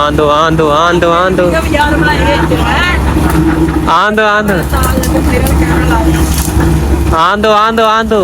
आंदो आंदो आंदो आंदो आंदो आंदो आंदो आंदो आंदो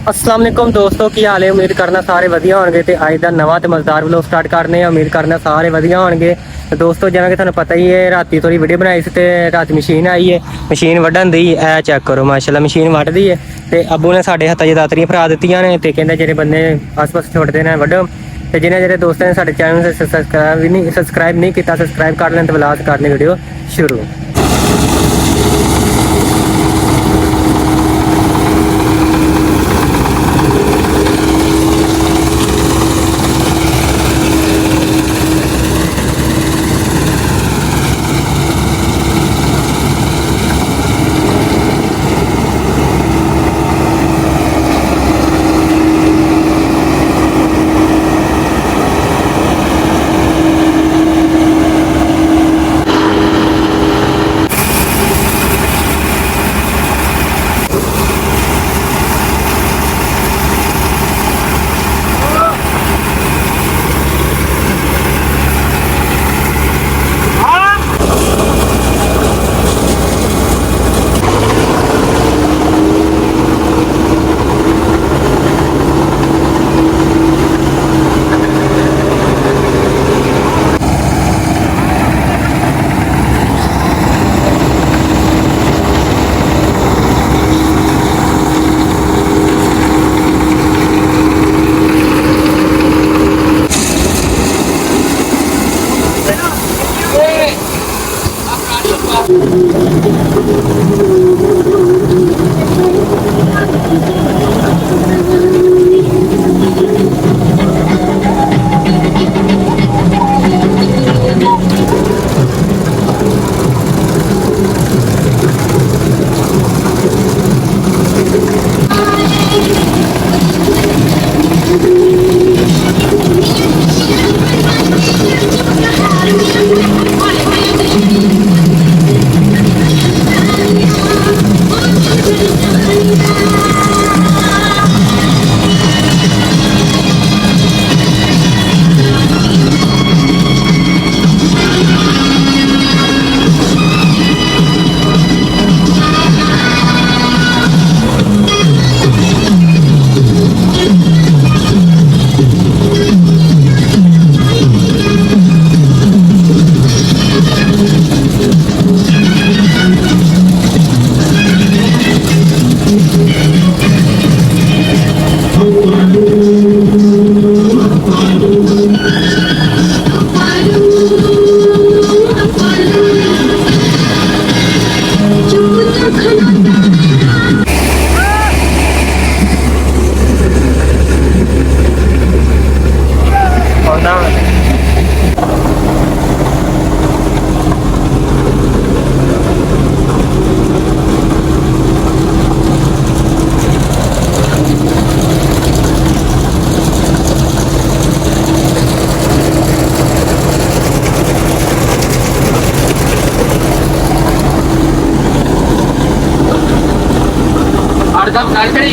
अस्सलाम वालेकुम दोस्तों की हाल है। उम्मीद करना सारे वधिया होंगे। तो अज का नवा तो मज़ेदार व्लॉग स्टार्ट करने। उम्मीद करना सारे वधिया होंगे। तो दोस्तों जिवें कि तुहानूं पता ही है, राती थोड़ी वीडियो बनाई सी, रात मशीन आई है, मशीन वड्ढन दी। ए चेक करो माशाल्लाह मशीन वड्ढदी है। तो अब्बू ने साडे हत्थां 'च दातरियां फड़ा दित्तियां ने। ते कहंदे जेह्ड़े बंदे आस पास छोड़दे ने वड्ढो। तो जिन्हें जेह्ड़े दोस्तों ने साडे चैनल से सब्सक्राइब नहीं किया, सब्सक्राइब कर लें। तो व्लॉग करने वीडियो शुरू। और सब गाड़ी खड़ी